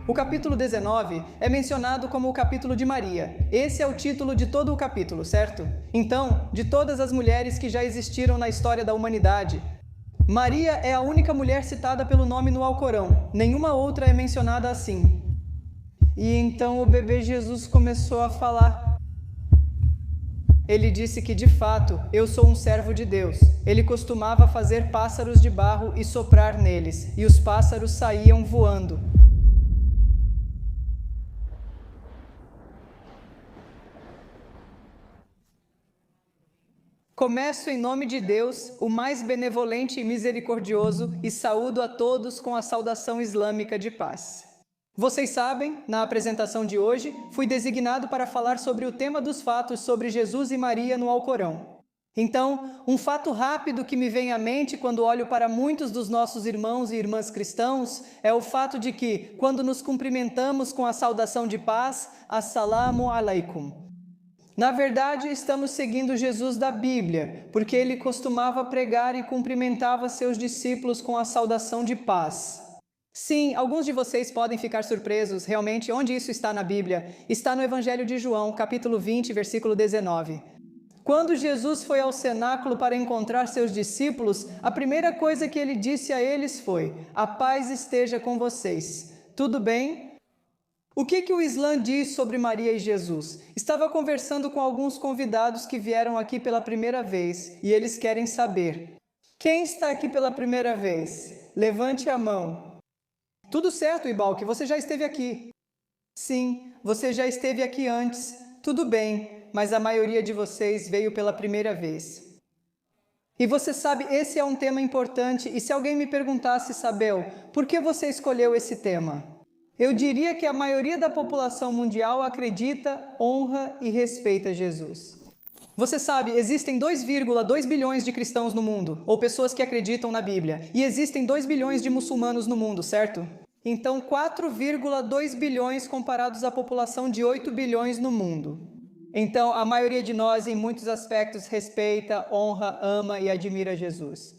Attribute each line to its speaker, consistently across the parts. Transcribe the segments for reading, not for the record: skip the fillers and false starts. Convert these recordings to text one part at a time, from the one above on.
Speaker 1: O capítulo 19 é mencionado como o capítulo de Maria. Esse é o título de todo o capítulo, certo? Então, de todas as mulheres que já existiram na história da humanidade, Maria é a única mulher citada pelo nome no Alcorão. Nenhuma outra é mencionada assim. E então o bebê Jesus começou a falar. Ele disse que, de fato, eu sou um servo de Deus. Ele costumava fazer pássaros de barro e soprar neles, e os pássaros saíam voando. Começo em nome de Deus, o mais benevolente e misericordioso, e saúdo a todos com a saudação islâmica de paz. Vocês sabem, na apresentação de hoje, fui designado para falar sobre o tema dos fatos sobre Jesus e Maria no Alcorão. Então, um fato rápido que me vem à mente quando olho para muitos dos nossos irmãos e irmãs cristãos é o fato de que, quando nos cumprimentamos com a saudação de paz, Assalamu alaikum. Na verdade, estamos seguindo Jesus da Bíblia, porque ele costumava pregar e cumprimentava seus discípulos com a saudação de paz. Sim, alguns de vocês podem ficar surpresos, realmente, onde isso está na Bíblia? Está no Evangelho de João, capítulo 20, versículo 19. Quando Jesus foi ao cenáculo para encontrar seus discípulos, a primeira coisa que ele disse a eles foi: "A paz esteja com vocês. Tudo bem?" O que o Islã diz sobre Maria e Jesus? Estava conversando com alguns convidados que vieram aqui pela primeira vez e eles querem saber. Quem está aqui pela primeira vez? Levante a mão. Tudo certo, Ibalque, você já esteve aqui. Sim, você já esteve aqui antes. Tudo bem, mas a maioria de vocês veio pela primeira vez. E você sabe, esse é um tema importante, e se alguém me perguntasse, Sabel, por que você escolheu esse tema? Eu diria que a maioria da população mundial acredita, honra e respeita Jesus. Você sabe, existem 2,2 bilhões de cristãos no mundo, ou pessoas que acreditam na Bíblia, e existem 2 bilhões de muçulmanos no mundo, certo? Então, 4,2 bilhões comparados à população de 8 bilhões no mundo. Então, a maioria de nós, em muitos aspectos, respeita, honra, ama e admira Jesus.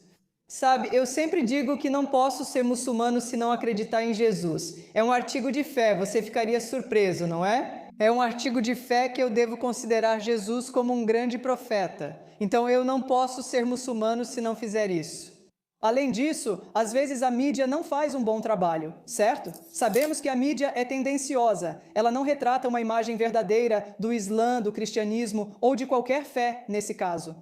Speaker 1: Sabe, eu sempre digo que não posso ser muçulmano se não acreditar em Jesus. É um artigo de fé, você ficaria surpreso, não é? É um artigo de fé que eu devo considerar Jesus como um grande profeta. Então eu não posso ser muçulmano se não fizer isso. Além disso, às vezes a mídia não faz um bom trabalho, certo? Sabemos que a mídia é tendenciosa. Ela não retrata uma imagem verdadeira do Islã, do cristianismo ou de qualquer fé nesse caso.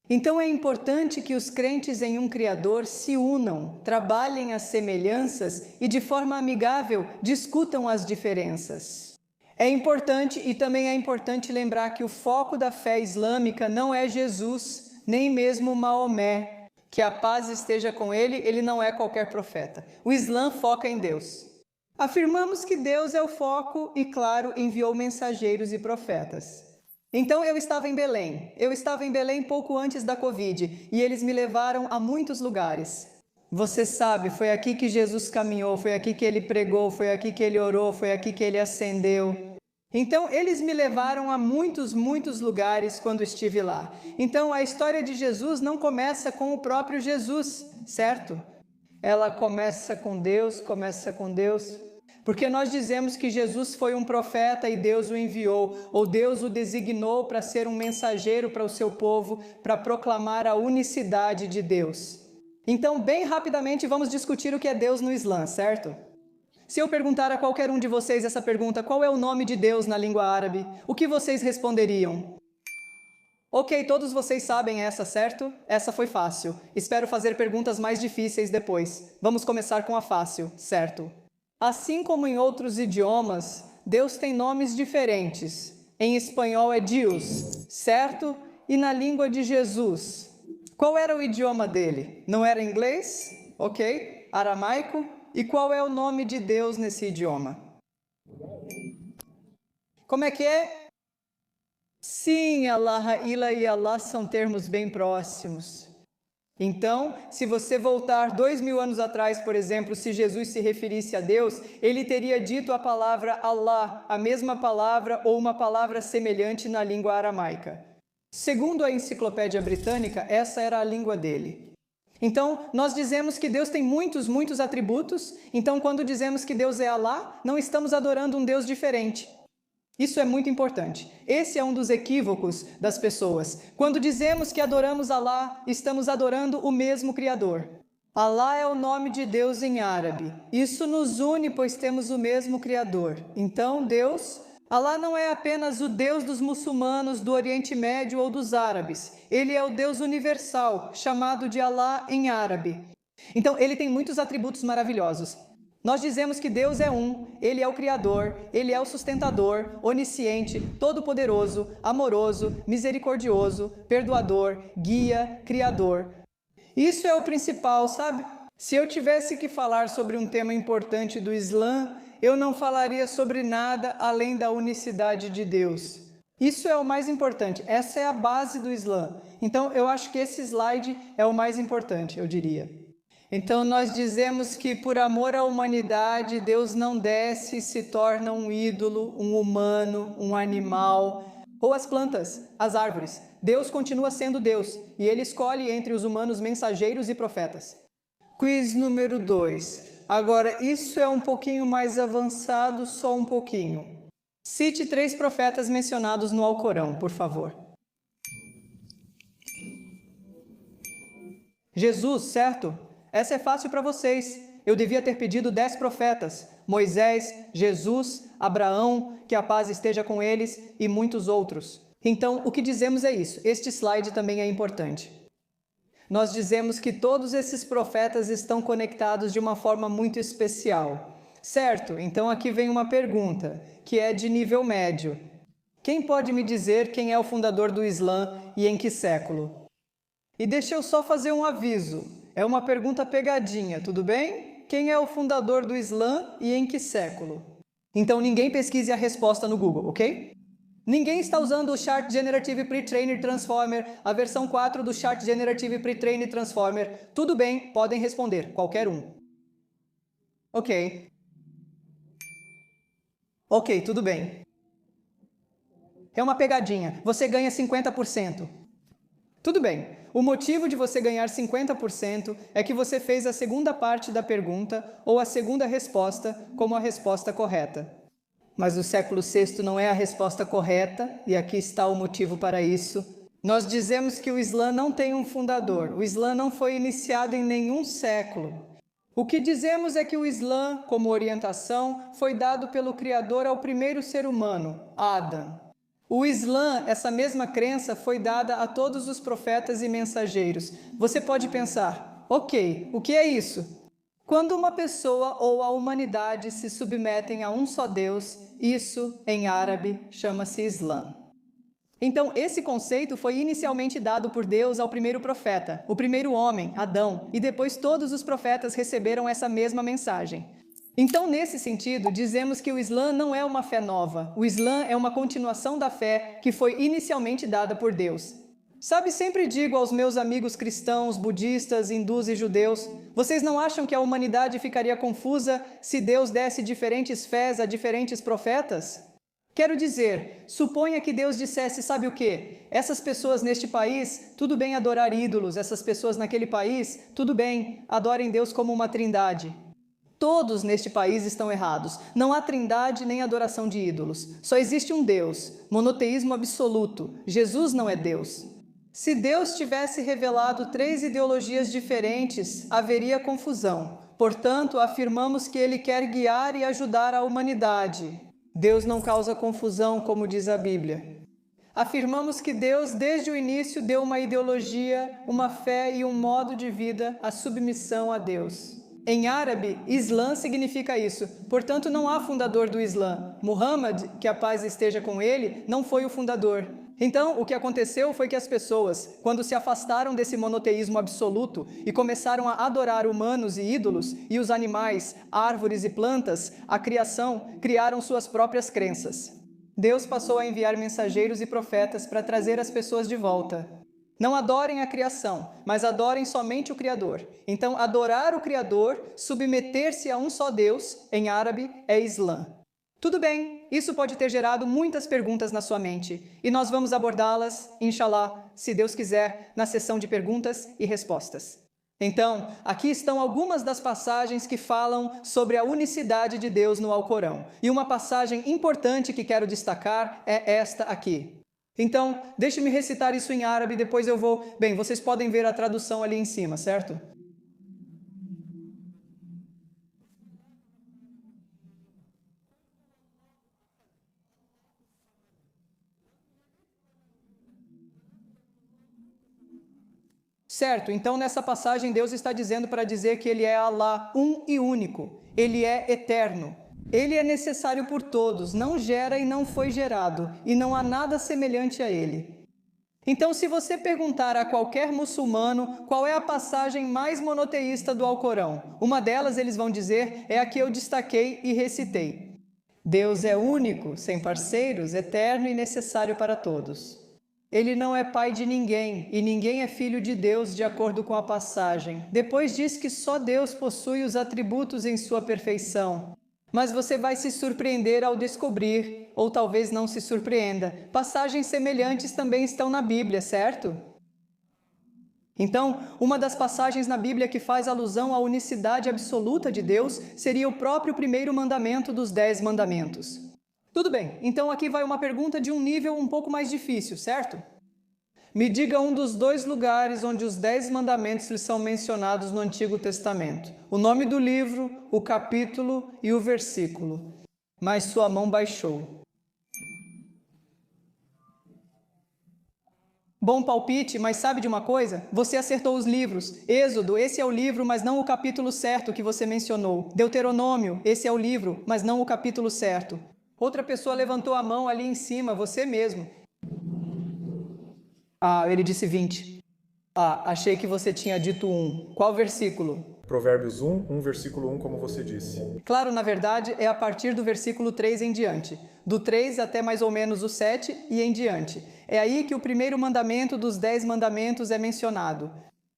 Speaker 1: Então é importante que os crentes em um Criador se unam, trabalhem as semelhanças e de forma amigável discutam as diferenças. É importante e também é importante lembrar que o foco da fé islâmica não é Jesus, nem mesmo Maomé. Que a paz esteja com ele não é qualquer profeta. O Islã foca em Deus. Afirmamos que Deus é o foco e, claro, enviou mensageiros e profetas. Então eu estava em Belém. Eu estava em Belém pouco antes da Covid e eles me levaram a muitos lugares. Você sabe, foi aqui que Jesus caminhou, foi aqui que ele pregou, foi aqui que ele orou, foi aqui que ele ascendeu. Então eles me levaram a muitos lugares quando estive lá. Então a história de Jesus não começa com o próprio Jesus, certo? Ela começa com Deus, porque nós dizemos que Jesus foi um profeta e Deus o enviou, ou Deus o designou para ser um mensageiro para o seu povo, para proclamar a unicidade de Deus. Então, bem rapidamente, vamos discutir o que é Deus no Islã, certo? Se eu perguntar a qualquer um de vocês essa pergunta, qual é o nome de Deus na língua árabe, o que vocês responderiam? Ok, todos vocês sabem essa, certo? Essa foi fácil. Espero fazer perguntas mais difíceis depois. Vamos começar com a fácil, certo? Assim como em outros idiomas, Deus tem nomes diferentes. Em espanhol é Deus, certo? E na língua de Jesus, qual era o idioma dele? Não era inglês? Ok. Aramaico? E qual é o nome de Deus nesse idioma? Como é que é? Sim, Allah, Ilah e Allah são termos bem próximos. Então, se você voltar 2000 anos atrás, por exemplo, se Jesus se referisse a Deus, ele teria dito a palavra Allah, a mesma palavra ou uma palavra semelhante na língua aramaica. Segundo a Enciclopédia Britânica, essa era a língua dele. Então, nós dizemos que Deus tem muitos atributos. Então, quando dizemos que Deus é Alá, não estamos adorando um Deus diferente. Isso é muito importante. Esse é um dos equívocos das pessoas. Quando dizemos que adoramos Alá, estamos adorando o mesmo Criador. Alá é o nome de Deus em árabe. Isso nos une, pois temos o mesmo Criador. Então, Alá não é apenas o Deus dos muçulmanos, do Oriente Médio ou dos árabes. Ele é o Deus universal, chamado de Alá em árabe. Então, ele tem muitos atributos maravilhosos. Nós dizemos que Deus é um, Ele é o Criador, Ele é o sustentador, onisciente, todo-poderoso, amoroso, misericordioso, perdoador, guia, criador. Isso é o principal, sabe? Se eu tivesse que falar sobre um tema importante do Islã, eu não falaria sobre nada além da unicidade de Deus. Isso é o mais importante, essa é a base do Islã. Então, eu acho que esse slide é o mais importante, eu diria. Então, nós dizemos que por amor à humanidade, Deus não desce e se torna um ídolo, um humano, um animal, ou as plantas, as árvores. Deus continua sendo Deus, e Ele escolhe entre os humanos mensageiros e profetas. Quiz número 2. Agora, isso é um pouquinho mais avançado, só um pouquinho. Cite 3 profetas mencionados no Alcorão, por favor. Jesus, certo? Essa é fácil para vocês. Eu devia ter pedido 10 profetas. Moisés, Jesus, Abraão, que a paz esteja com eles, e muitos outros. Então, o que dizemos é isso. Este slide também é importante. Nós dizemos que todos esses profetas estão conectados de uma forma muito especial. Certo? Então, aqui vem uma pergunta, que é de nível médio. Quem pode me dizer quem é o fundador do Islã e em que século? E deixa eu só fazer um aviso. É uma pergunta pegadinha, tudo bem? Quem é o fundador do Islã e em que século? Então ninguém pesquise a resposta no Google, ok? Ninguém está usando o Chart Generative Pre-Trained Transformer, a versão 4 do Chart Generative Pre-Trained Transformer. Tudo bem, podem responder, qualquer um. Ok. Ok, tudo bem. É uma pegadinha, você ganha 50%. Tudo bem. O motivo de você ganhar 50% é que você fez a segunda parte da pergunta ou a segunda resposta como a resposta correta. Mas o século VI não é a resposta correta, e aqui está o motivo para isso. Nós dizemos que o Islã não tem um fundador. O Islã não foi iniciado em nenhum século. O que dizemos é que o Islã, como orientação, foi dado pelo Criador ao primeiro ser humano, Adão. O Islã, essa mesma crença, foi dada a todos os profetas e mensageiros. Você pode pensar, ok, o que é isso? Quando uma pessoa ou a humanidade se submetem a um só Deus, isso, em árabe, chama-se Islã. Então, esse conceito foi inicialmente dado por Deus ao primeiro profeta, o primeiro homem, Adão, e depois todos os profetas receberam essa mesma mensagem. Então, nesse sentido, dizemos que o Islã não é uma fé nova. O Islã é uma continuação da fé que foi inicialmente dada por Deus. Sabe, sempre digo aos meus amigos cristãos, budistas, hindus e judeus, vocês não acham que a humanidade ficaria confusa se Deus desse diferentes fés a diferentes profetas? Quero dizer, suponha que Deus dissesse, sabe o quê? Essas pessoas neste país, tudo bem adorar ídolos, essas pessoas naquele país, tudo bem, adorem Deus como uma trindade. Todos neste país estão errados. Não há trindade nem adoração de ídolos. Só existe um Deus, monoteísmo absoluto. Jesus não é Deus. Se Deus tivesse revelado 3 ideologias diferentes, haveria confusão. Portanto, afirmamos que Ele quer guiar e ajudar a humanidade. Deus não causa confusão, como diz a Bíblia. Afirmamos que Deus, desde o início, deu uma ideologia, uma fé e um modo de vida, a submissão a Deus. Em árabe, Islã significa isso. Portanto, não há fundador do Islã. Muhammad, que a paz esteja com ele, não foi o fundador. Então, o que aconteceu foi que as pessoas, quando se afastaram desse monoteísmo absoluto e começaram a adorar humanos e ídolos, e os animais, árvores e plantas, a criação, criaram suas próprias crenças. Deus passou a enviar mensageiros e profetas para trazer as pessoas de volta. Não adorem a criação, mas adorem somente o Criador. Então, adorar o Criador, submeter-se a um só Deus, em árabe, é Islã. Tudo bem, isso pode ter gerado muitas perguntas na sua mente, e nós vamos abordá-las, inshallah, se Deus quiser, na sessão de perguntas e respostas. Então, aqui estão algumas das passagens que falam sobre a unicidade de Deus no Alcorão. E uma passagem importante que quero destacar é esta aqui. Então, deixe-me recitar isso em árabe, depois eu vou... Bem, vocês podem ver a tradução ali em cima, certo? Certo, então nessa passagem Deus está dizendo para dizer que Ele é Allah, um e único. Ele é eterno. Ele é necessário por todos, não gera e não foi gerado, e não há nada semelhante a Ele. Então, se você perguntar a qualquer muçulmano qual é a passagem mais monoteísta do Alcorão, uma delas eles vão dizer é a que eu destaquei e recitei. Deus é único, sem parceiros, eterno e necessário para todos. Ele não é pai de ninguém, e ninguém é filho de Deus, de acordo com a passagem. Depois diz que só Deus possui os atributos em sua perfeição. Mas você vai se surpreender ao descobrir, ou talvez não se surpreenda, passagens semelhantes também estão na Bíblia, certo? Então, uma das passagens na Bíblia que faz alusão à unicidade absoluta de Deus seria o próprio primeiro mandamento dos 10 mandamentos. Tudo bem, então aqui vai uma pergunta de um nível um pouco mais difícil, certo? Me diga um dos 2 lugares onde os 10 mandamentos lhes são mencionados no Antigo Testamento. O nome do livro, o capítulo e o versículo. Mas sua mão baixou. Bom palpite, mas sabe de uma coisa? Você acertou os livros. Êxodo, esse é o livro, mas não o capítulo certo que você mencionou. Deuteronômio, esse é o livro, mas não o capítulo certo. Outra pessoa levantou a mão ali em cima, você mesmo. Ah, ele disse 20. Ah, achei que você tinha dito 1. Qual versículo?
Speaker 2: Provérbios 1, versículo 1, como você disse.
Speaker 1: Claro, na verdade, é a partir do versículo 3 em diante. Do 3 até mais ou menos o 7 e em diante. É aí que o primeiro mandamento dos 10 mandamentos é mencionado.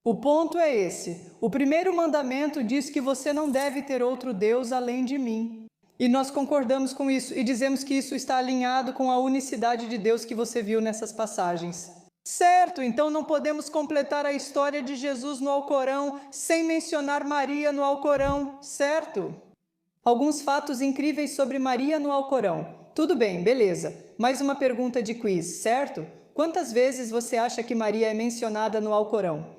Speaker 1: O ponto é esse. O primeiro mandamento diz que você não deve ter outro Deus além de mim. E nós concordamos com isso e dizemos que isso está alinhado com a unicidade de Deus que você viu nessas passagens. Certo, então não podemos completar a história de Jesus no Alcorão sem mencionar Maria no Alcorão, certo? Alguns fatos incríveis sobre Maria no Alcorão. Tudo bem, beleza. Mais uma pergunta de quiz, certo? Quantas vezes você acha que Maria é mencionada no Alcorão?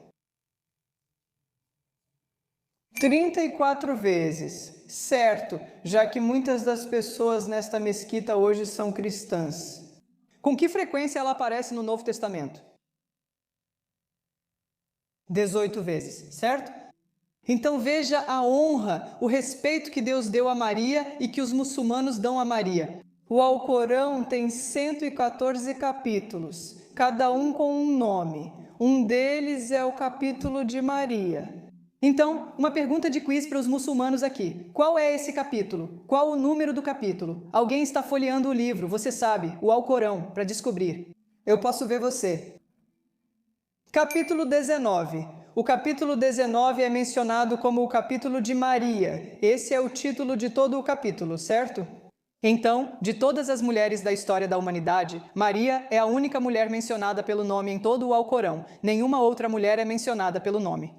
Speaker 1: 34 vezes. Certo, já que muitas das pessoas nesta mesquita hoje são cristãs. Com que frequência ela aparece no Novo Testamento? 18 vezes, certo? Então veja a honra, o respeito que Deus deu a Maria e que os muçulmanos dão a Maria. O Alcorão tem 114 capítulos, cada um com um nome. Um deles é o capítulo de Maria. Então, uma pergunta de quiz para os muçulmanos aqui. Qual é esse capítulo? Qual o número do capítulo? Alguém está folheando o livro, você sabe, o Alcorão, para descobrir. Eu posso ver você. Capítulo 19. O capítulo 19 é mencionado como o capítulo de Maria. Esse é o título de todo o capítulo, certo? Então, de todas as mulheres da história da humanidade, Maria é a única mulher mencionada pelo nome em todo o Alcorão. Nenhuma outra mulher é mencionada pelo nome.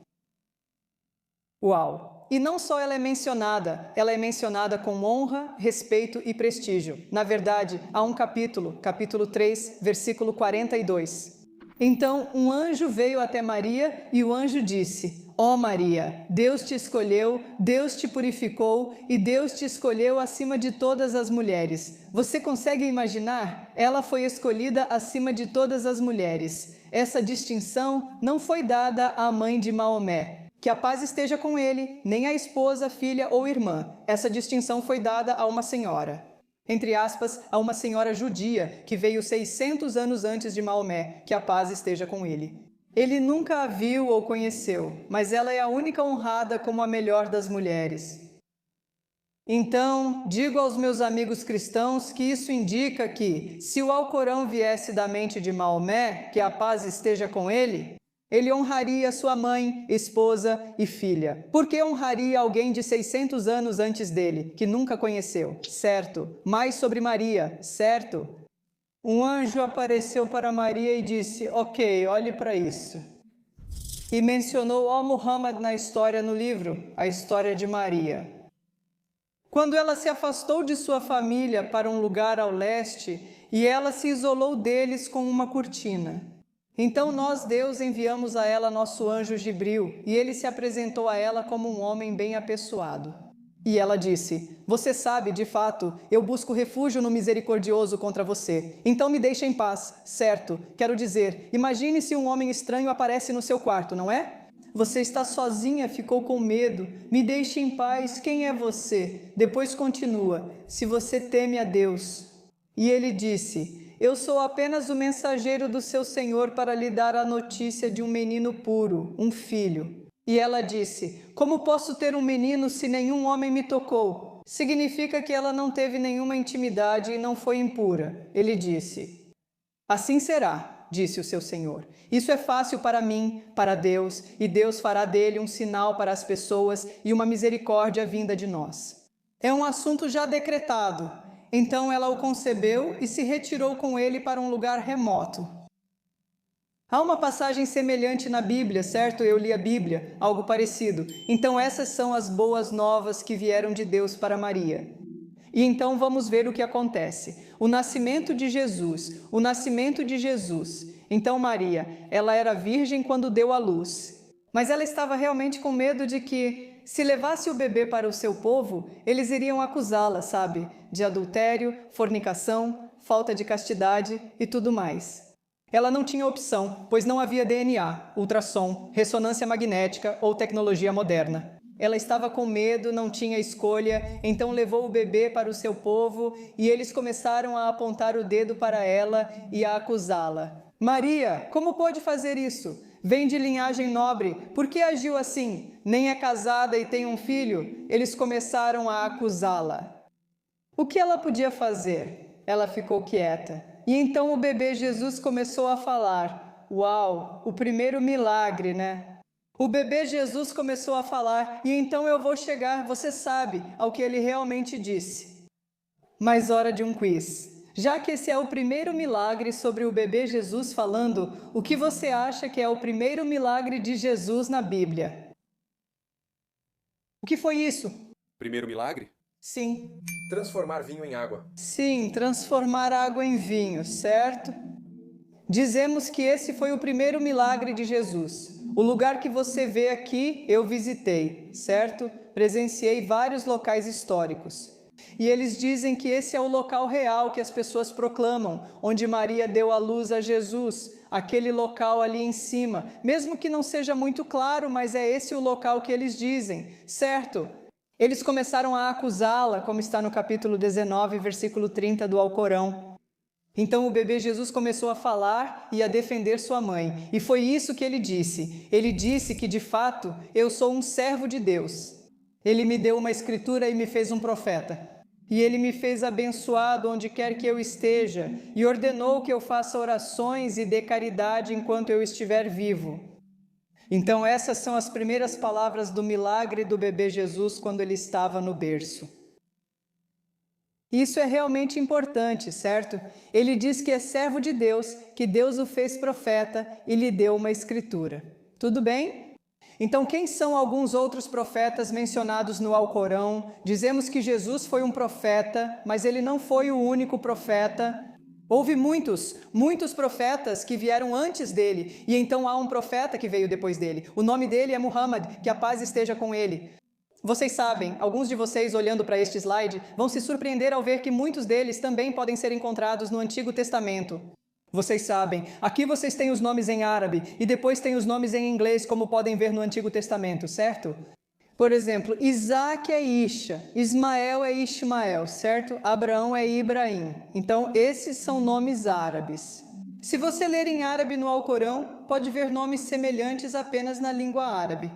Speaker 1: Uau! E não só ela é mencionada com honra, respeito e prestígio. Na verdade, há um capítulo 3, versículo 42. Então, um anjo veio até Maria e o anjo disse: Ó Maria, Deus te escolheu, Deus te purificou e Deus te escolheu acima de todas as mulheres. Você consegue imaginar? Ela foi escolhida acima de todas as mulheres. Essa distinção não foi dada à mãe de Maomé. Que a paz esteja com ele, nem a esposa, filha ou irmã. Essa distinção foi dada a uma senhora. Entre aspas, a uma senhora judia, que veio 600 anos antes de Maomé, que a paz esteja com ele. Ele nunca a viu ou conheceu, mas ela é a única honrada como a melhor das mulheres. Então, digo aos meus amigos cristãos que isso indica que, se o Alcorão viesse da mente de Maomé, que a paz esteja com ele honraria sua mãe, esposa e filha. Por que honraria alguém de 600 anos antes dele, que nunca conheceu? Certo. Mais sobre Maria, certo? Um anjo apareceu para Maria e disse: Ok, olhe para isso. e mencionou Al-Muhammad na história no livro, a história de Maria. Quando ela se afastou de sua família para um lugar ao leste, e ela se isolou deles com uma cortina. Então nós, Deus, enviamos a ela nosso anjo Jibril, e ele se apresentou a ela como um homem bem apessoado. E ela disse: você sabe, de fato, eu busco refúgio no misericordioso contra você. Então me deixe em paz, certo? Quero dizer, imagine se um homem estranho aparece no seu quarto, não é? Você está sozinha, ficou com medo. Me deixe em paz, quem é você? Depois continua, se você teme a Deus. E ele disse: eu sou apenas o mensageiro do seu Senhor para lhe dar a notícia de um menino puro, um filho. E ela disse: como posso ter um menino se nenhum homem me tocou? Significa que ela não teve nenhuma intimidade e não foi impura. Ele disse: assim será, disse o seu Senhor. Isso é fácil para mim, para Deus, e Deus fará dele um sinal para as pessoas e uma misericórdia vinda de nós. É um assunto já decretado. Então ela o concebeu e se retirou com ele para um lugar remoto. Há uma passagem semelhante na Bíblia, certo? Eu li a Bíblia, algo parecido. Então essas são as boas novas que vieram de Deus para Maria. E então vamos ver o que acontece. O nascimento de Jesus. Então Maria, ela era virgem quando deu à luz. Mas ela estava realmente com medo de que, se levasse o bebê para o seu povo, eles iriam acusá-la, sabe? De adultério, fornicação, falta de castidade e tudo mais. Ela não tinha opção, pois não havia DNA, ultrassom, ressonância magnética ou tecnologia moderna. Ela estava com medo, não tinha escolha, então levou o bebê para o seu povo e eles começaram a apontar o dedo para ela e a acusá-la. Maria, como pode fazer isso? Vem de linhagem nobre, por que agiu assim? Nem é casada e tem um filho? Eles começaram a acusá-la. O que ela podia fazer? Ela ficou quieta. E então o bebê Jesus começou a falar. Uau, o primeiro milagre, né? O bebê Jesus começou a falar, e então eu vou chegar, você sabe, ao que ele realmente disse. Mas hora de um quiz. Já que esse é o primeiro milagre sobre o bebê Jesus falando, o que você acha que é o primeiro milagre de Jesus na Bíblia? O que foi isso?
Speaker 2: Primeiro milagre?
Speaker 1: Sim.
Speaker 2: Transformar vinho em água.
Speaker 1: Sim, transformar água em vinho, certo? Dizemos que esse foi o primeiro milagre de Jesus. O lugar que você vê aqui, eu visitei, certo? Presenciei vários locais históricos. E eles dizem que esse é o local real que as pessoas proclamam, onde Maria deu à luz a Jesus, aquele local ali em cima. Mesmo que não seja muito claro, mas é esse o local que eles dizem, certo? Eles começaram a acusá-la, como está no capítulo 19, versículo 30 do Alcorão. Então o bebê Jesus começou a falar e a defender sua mãe. E foi isso que ele disse. Ele disse que, de fato, eu sou um servo de Deus. Ele me deu uma escritura e me fez um profeta. E ele me fez abençoado onde quer que eu esteja, e ordenou que eu faça orações e dê caridade enquanto eu estiver vivo. Então essas são as primeiras palavras do milagre do bebê Jesus quando ele estava no berço. Isso é realmente importante, certo? Ele diz que é servo de Deus, que Deus o fez profeta e lhe deu uma escritura. Tudo bem? Então, quem são alguns outros profetas mencionados no Alcorão? Dizemos que Jesus foi um profeta, mas ele não foi o único profeta. Houve muitos profetas que vieram antes dele, e então há um profeta que veio depois dele. O nome dele é Muhammad, que a paz esteja com ele. Vocês sabem, alguns de vocês olhando para este slide vão se surpreender ao ver que muitos deles também podem ser encontrados no Antigo Testamento. Vocês sabem, aqui vocês têm os nomes em árabe e depois têm os nomes em inglês, como podem ver no Antigo Testamento, certo? Por exemplo, Isaac é Isha, Ismael é Ismael, certo? Abraão é Ibrahim. Então, esses são nomes árabes. Se você ler em árabe no Alcorão, pode ver nomes semelhantes apenas na língua árabe.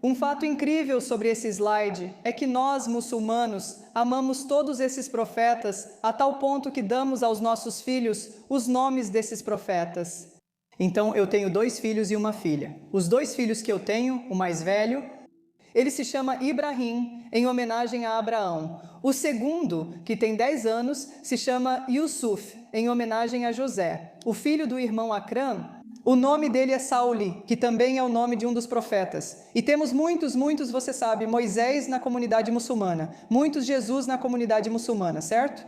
Speaker 1: Um fato incrível sobre esse slide é que nós, muçulmanos, amamos todos esses profetas a tal ponto que damos aos nossos filhos os nomes desses profetas. Então, eu tenho 2 filhos e uma filha. Os 2 filhos que eu tenho, o mais velho, ele se chama Ibrahim, em homenagem a Abraão. O segundo, que tem 10 anos, se chama Yusuf, em homenagem a José. O filho do irmão Akram, O nome dele é Sauli, que também é o nome de um dos profetas. E temos muitos, você sabe, Moisés na comunidade muçulmana, muitos Jesus na comunidade muçulmana, certo?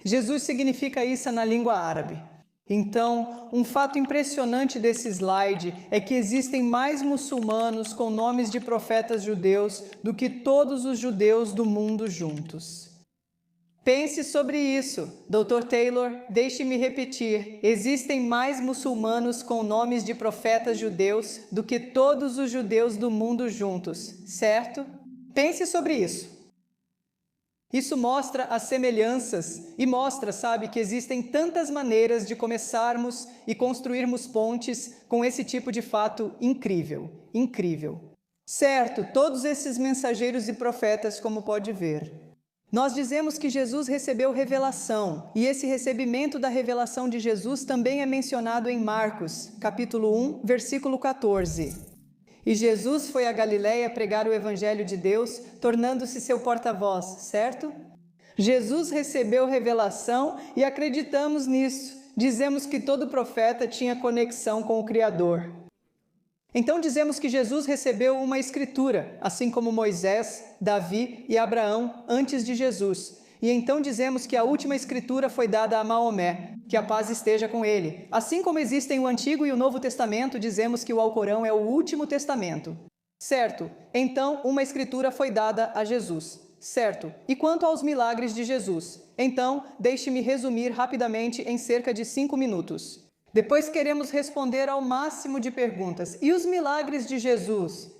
Speaker 1: Jesus significa isso na língua árabe. Então, um fato impressionante desse slide é que existem mais muçulmanos com nomes de profetas judeus do que todos os judeus do mundo juntos. Pense sobre isso, Dr. Taylor, deixe-me repetir, existem mais muçulmanos com nomes de profetas judeus do que todos os judeus do mundo juntos, certo? Pense sobre isso. Isso mostra as semelhanças e mostra, sabe, que existem tantas maneiras de começarmos e construirmos pontes com esse tipo de fato incrível, incrível. Certo, todos esses mensageiros e profetas, como pode ver. Nós dizemos que Jesus recebeu revelação, e esse recebimento da revelação de Jesus também é mencionado em Marcos, capítulo 1, versículo 14. E Jesus foi a Galiléia pregar o evangelho de Deus, tornando-se seu porta-voz, certo? Jesus recebeu revelação e acreditamos nisso. Dizemos que todo profeta tinha conexão com o Criador. Então dizemos que Jesus recebeu uma escritura, assim como Moisés, Davi e Abraão antes de Jesus. E então dizemos que a última escritura foi dada a Maomé, que a paz esteja com ele. Assim como existem o Antigo e o Novo Testamento, dizemos que o Alcorão é o último testamento. Certo, então uma escritura foi dada a Jesus. Certo, e quanto aos milagres de Jesus? Então, deixe-me resumir rapidamente em cerca de 5 minutos. Depois queremos responder ao máximo de perguntas. E os milagres de Jesus?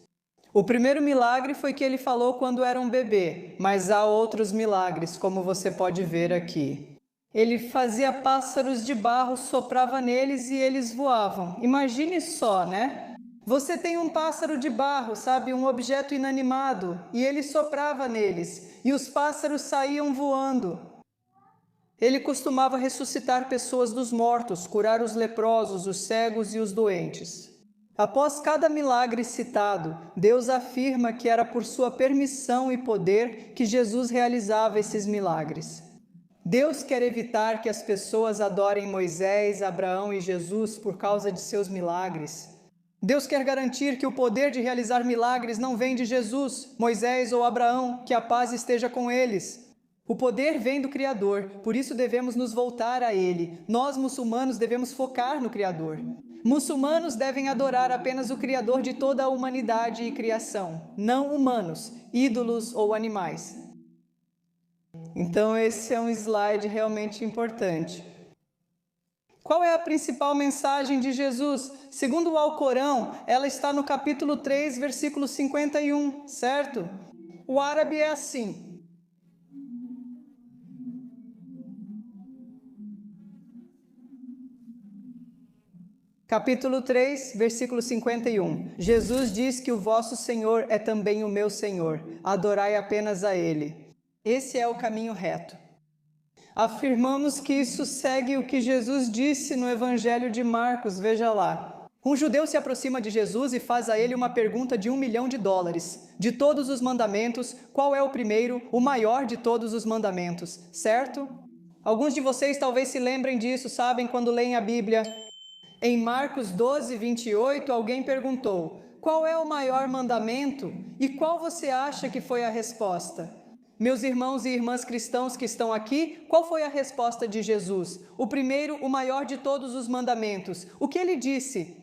Speaker 1: O primeiro milagre foi que ele falou quando era um bebê, mas há outros milagres, como você pode ver aqui. Ele fazia pássaros de barro, soprava neles e eles voavam. Imagine só, né? Você tem um pássaro de barro, sabe, um objeto inanimado, e ele soprava neles, e os pássaros saíam voando. Ele costumava ressuscitar pessoas dos mortos, curar os leprosos, os cegos e os doentes. Após cada milagre citado, Deus afirma que era por sua permissão e poder que Jesus realizava esses milagres. Deus quer evitar que as pessoas adorem Moisés, Abraão e Jesus por causa de seus milagres. Deus quer garantir que o poder de realizar milagres não vem de Jesus, Moisés ou Abraão, que a paz esteja com eles. O poder vem do Criador, por isso devemos nos voltar a Ele. Nós, muçulmanos, devemos focar no Criador. Muçulmanos devem adorar apenas o Criador de toda a humanidade e criação, não humanos, ídolos ou animais. Então esse é um slide realmente importante. Qual é a principal mensagem de Jesus? Segundo o Alcorão, ela está no capítulo 3, versículo 51, certo? O árabe é assim. Capítulo 3, versículo 51. Jesus diz que o vosso Senhor é também o meu Senhor. Adorai apenas a Ele. Esse é o caminho reto. Afirmamos que isso segue o que Jesus disse no Evangelho de Marcos, veja lá. Um judeu se aproxima de Jesus e faz a ele uma pergunta de $1 milhão. De todos os mandamentos, qual é o primeiro, o maior de todos os mandamentos, certo? Alguns de vocês talvez se lembrem disso, sabem, quando leem a Bíblia. Em Marcos 12, 28, alguém perguntou, qual é o maior mandamento? E qual você acha que foi a resposta? Meus irmãos e irmãs cristãos que estão aqui, qual foi a resposta de Jesus? O primeiro, o maior de todos os mandamentos. O que ele disse?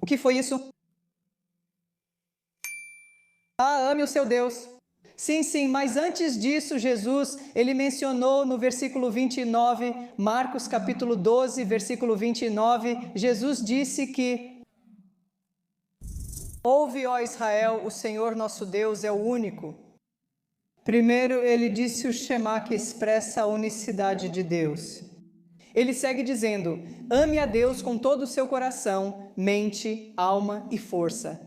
Speaker 1: O que foi isso? Ame o seu Deus. Sim, mas antes disso, Jesus, ele mencionou no versículo 29, Marcos capítulo 12, versículo 29, Jesus disse que ouve, ó Israel, o Senhor nosso Deus é o único. Primeiro, ele disse o Shema, que expressa a unicidade de Deus. Ele segue dizendo, ame a Deus com todo o seu coração, mente, alma e força.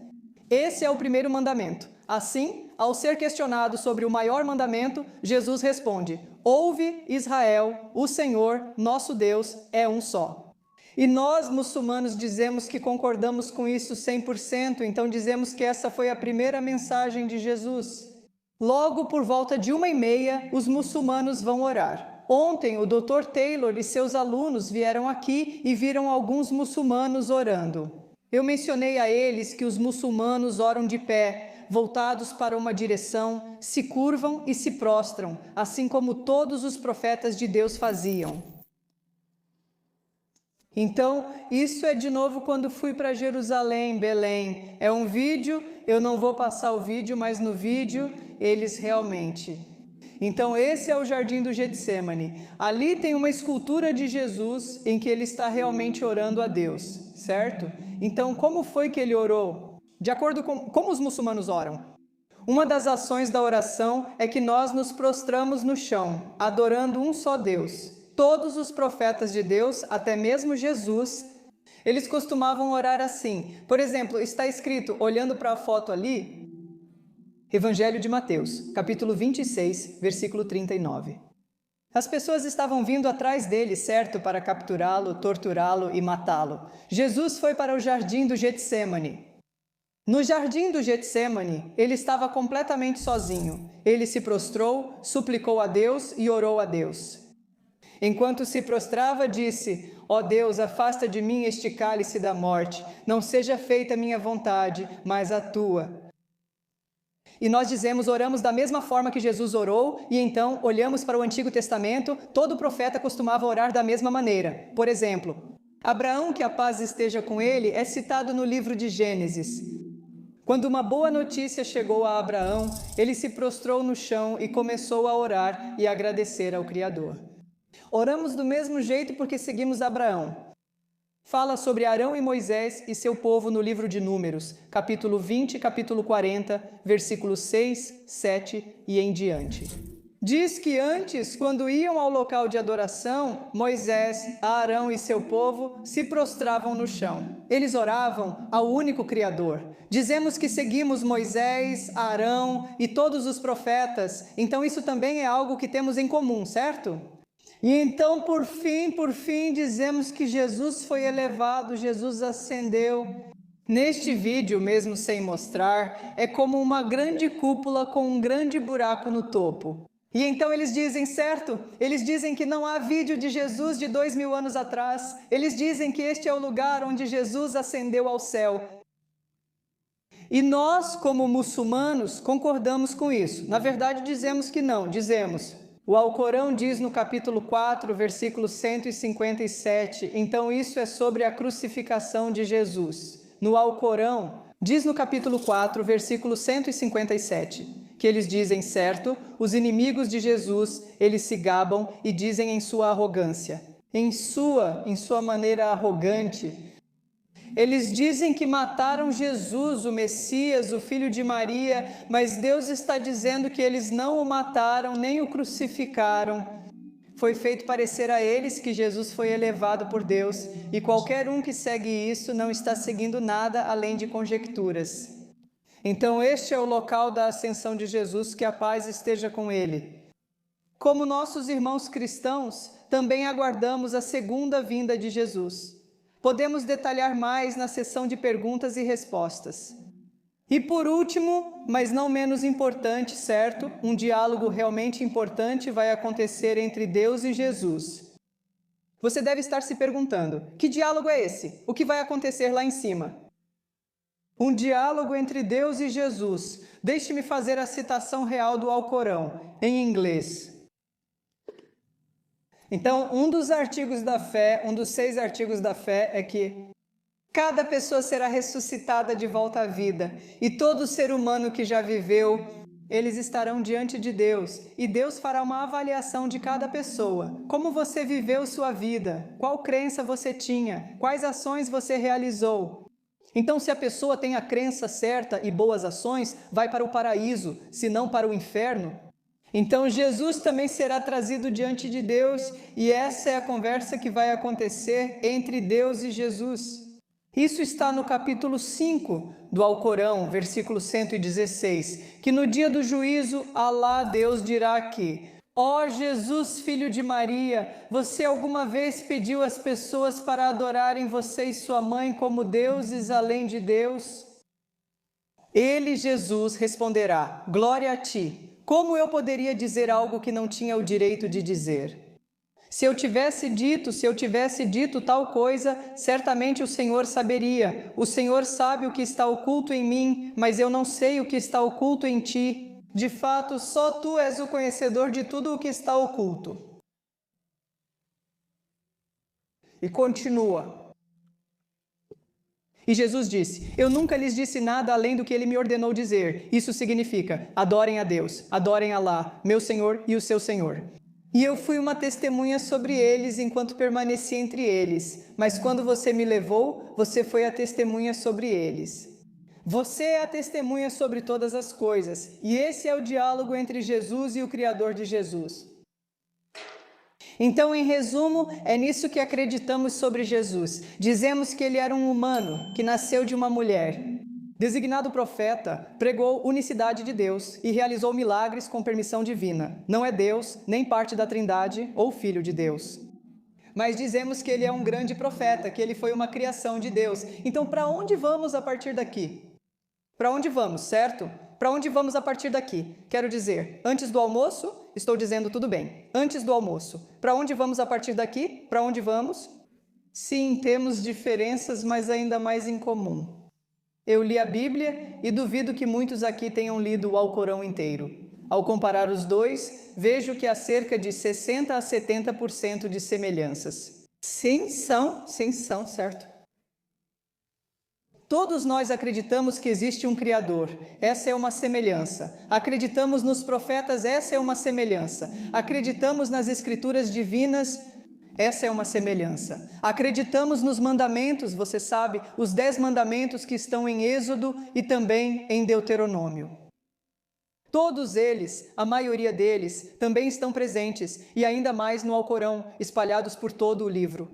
Speaker 1: Esse é o primeiro mandamento. Assim, ao ser questionado sobre o maior mandamento, Jesus responde, ouve Israel, o Senhor, nosso Deus, é um só. E nós, muçulmanos, dizemos que concordamos com isso 100%, então dizemos que essa foi a primeira mensagem de Jesus. Logo, por volta de 1h30, os muçulmanos vão orar. Ontem, o Dr. Taylor e seus alunos vieram aqui e viram alguns muçulmanos orando. Eu mencionei a eles que os muçulmanos oram de pé, voltados para uma direção, se curvam e se prostram, assim como todos os profetas de Deus faziam. Então, isso é de novo quando fui para Jerusalém, Belém. É um vídeo, eu não vou passar o vídeo, mas no vídeo eles realmente... Então esse é o Jardim do Getsemane. Ali tem uma escultura de Jesus em que ele está realmente orando a Deus, certo? Então como foi que ele orou? De acordo com como os muçulmanos oram? Uma das ações da oração é que nós nos prostramos no chão, adorando um só Deus. Todos os profetas de Deus, até mesmo Jesus, eles costumavam orar assim. Por exemplo, está escrito, olhando para a foto ali, Evangelho de Mateus, capítulo 26, versículo 39. As pessoas estavam vindo atrás dele, certo, para capturá-lo, torturá-lo e matá-lo. Jesus foi para o Jardim do Getsemane. No Jardim do Getsemane, ele estava completamente sozinho. Ele se prostrou, suplicou a Deus e orou a Deus. Enquanto se prostrava, disse: ó Deus, afasta de mim este cálice da morte. Não seja feita a minha vontade, mas a tua. E nós oramos da mesma forma que Jesus orou, e então olhamos para o Antigo Testamento, todo profeta costumava orar da mesma maneira. Por exemplo, Abraão, que a paz esteja com ele, é citado no livro de Gênesis. Quando uma boa notícia chegou a Abraão, ele se prostrou no chão e começou a orar e agradecer ao Criador. Oramos do mesmo jeito porque seguimos Abraão. Fala sobre Arão e Moisés e seu povo no livro de Números, capítulo 20 e capítulo 40, versículos 6, 7 e em diante. Diz que antes, quando iam ao local de adoração, Moisés, Arão e seu povo se prostravam no chão. Eles oravam ao único Criador. Dizemos que seguimos Moisés, Arão e todos os profetas, então isso também é algo que temos em comum, certo? E então, por fim, dizemos que Jesus foi elevado, Jesus ascendeu. Neste vídeo, mesmo sem mostrar, é como uma grande cúpula com um grande buraco no topo. E então eles dizem, certo? Eles dizem que não há vídeo de Jesus de 2000 anos atrás. Eles dizem que este é o lugar onde Jesus ascendeu ao céu. E nós, como muçulmanos, concordamos com isso. Na verdade, dizemos que não, dizemos... O Alcorão diz no capítulo 4, versículo 157, então isso é sobre a crucificação de Jesus. No Alcorão, diz no capítulo 4, versículo 157, que eles dizem, certo, os inimigos de Jesus, eles se gabam e dizem em sua arrogância. Em sua maneira arrogante, eles dizem que mataram Jesus, o Messias, o filho de Maria, mas Deus está dizendo que eles não o mataram, nem o crucificaram. Foi feito parecer a eles que Jesus foi elevado por Deus, e qualquer um que segue isso não está seguindo nada além de conjecturas. Então este é o local da ascensão de Jesus, que a paz esteja com ele. Como nossos irmãos cristãos, também aguardamos a segunda vinda de Jesus. Podemos detalhar mais na sessão de perguntas e respostas. E por último, mas não menos importante, certo? Um diálogo realmente importante vai acontecer entre Deus e Jesus. Você deve estar se perguntando, que diálogo é esse? O que vai acontecer lá em cima? Um diálogo entre Deus e Jesus. Deixe-me fazer a citação real do Alcorão, em inglês. Então, um dos 6 artigos da fé é que cada pessoa será ressuscitada de volta à vida, e todo ser humano que já viveu, eles estarão diante de Deus, e Deus fará uma avaliação de cada pessoa. Como você viveu sua vida? Qual crença você tinha? Quais ações você realizou? Então, se a pessoa tem a crença certa e boas ações, vai para o paraíso, se não para o inferno. Então Jesus também será trazido diante de Deus, e essa é a conversa que vai acontecer entre Deus e Jesus. Isso está no capítulo 5 do Alcorão, versículo 116, que no dia do juízo, Alá, Deus, dirá que: ó Jesus, filho de Maria, você alguma vez pediu às pessoas para adorarem você e sua mãe como deuses além de Deus? Ele, Jesus, responderá: glória a ti. Como eu poderia dizer algo que não tinha o direito de dizer? Se eu tivesse dito tal coisa, certamente o Senhor saberia. O Senhor sabe o que está oculto em mim, mas eu não sei o que está oculto em ti. De fato, só tu és o conhecedor de tudo o que está oculto. E continua. E Jesus disse: eu nunca lhes disse nada além do que ele me ordenou dizer. Isso significa: adorem a Deus, adorem Alá, meu Senhor e o seu Senhor. E eu fui uma testemunha sobre eles enquanto permaneci entre eles. Mas quando você me levou, você foi a testemunha sobre eles. Você é a testemunha sobre todas as coisas. E esse é o diálogo entre Jesus e o Criador de Jesus. Então, em resumo, é nisso que acreditamos sobre Jesus. Dizemos que ele era um humano, que nasceu de uma mulher. Designado profeta, pregou unicidade de Deus e realizou milagres com permissão divina. Não é Deus, nem parte da Trindade ou Filho de Deus. Mas dizemos que ele é um grande profeta, que ele foi uma criação de Deus. Então, para onde vamos a partir daqui? Para onde vamos, certo? Para onde vamos a partir daqui? Quero dizer, antes do almoço, estou dizendo tudo bem. Antes do almoço. Para onde vamos a partir daqui? Para onde vamos? Sim, temos diferenças, mas ainda mais em comum. Eu li a Bíblia e duvido que muitos aqui tenham lido o Alcorão inteiro. Ao comparar os dois, vejo que há cerca de 60% a 70% de semelhanças. Sim, são, certo? Todos nós acreditamos que existe um Criador, essa é uma semelhança. Acreditamos nos profetas, essa é uma semelhança. Acreditamos nas Escrituras divinas, essa é uma semelhança. Acreditamos nos mandamentos, você sabe, os 10 mandamentos que estão em Êxodo e também em Deuteronômio. Todos eles, a maioria deles, também estão presentes, e ainda mais no Alcorão, espalhados por todo o livro.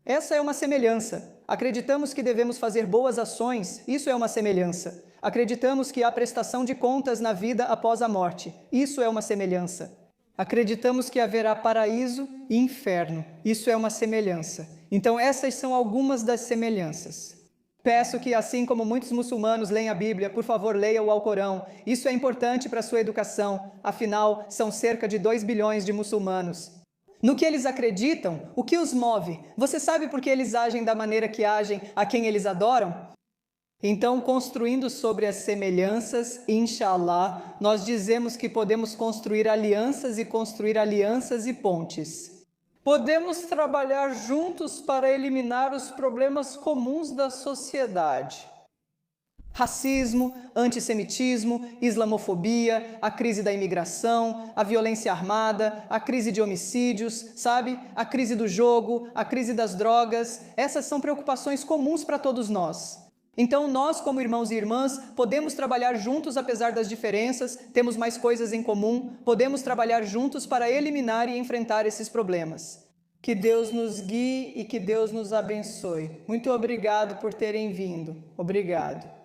Speaker 1: Essa é uma semelhança. Acreditamos que devemos fazer boas ações, isso é uma semelhança. Acreditamos que há prestação de contas na vida após a morte, isso é uma semelhança. Acreditamos que haverá paraíso e inferno, isso é uma semelhança. Então essas são algumas das semelhanças. Peço que, assim como muitos muçulmanos leem a Bíblia, por favor, leia o Alcorão. Isso é importante para a sua educação, afinal, são cerca de 2 bilhões de muçulmanos. No que eles acreditam, o que os move? Você sabe por que eles agem da maneira que agem, a quem eles adoram? Então, construindo sobre as semelhanças, inshallah, nós dizemos que podemos construir alianças e pontes. Podemos trabalhar juntos para eliminar os problemas comuns da sociedade. Racismo, antissemitismo, islamofobia, a crise da imigração, a violência armada, a crise de homicídios, sabe? A crise do jogo, a crise das drogas. Essas são preocupações comuns para todos nós. Então nós, como irmãos e irmãs, podemos trabalhar juntos apesar das diferenças, temos mais coisas em comum, podemos trabalhar juntos para eliminar e enfrentar esses problemas. Que Deus nos guie e que Deus nos abençoe. Muito obrigado por terem vindo. Obrigado.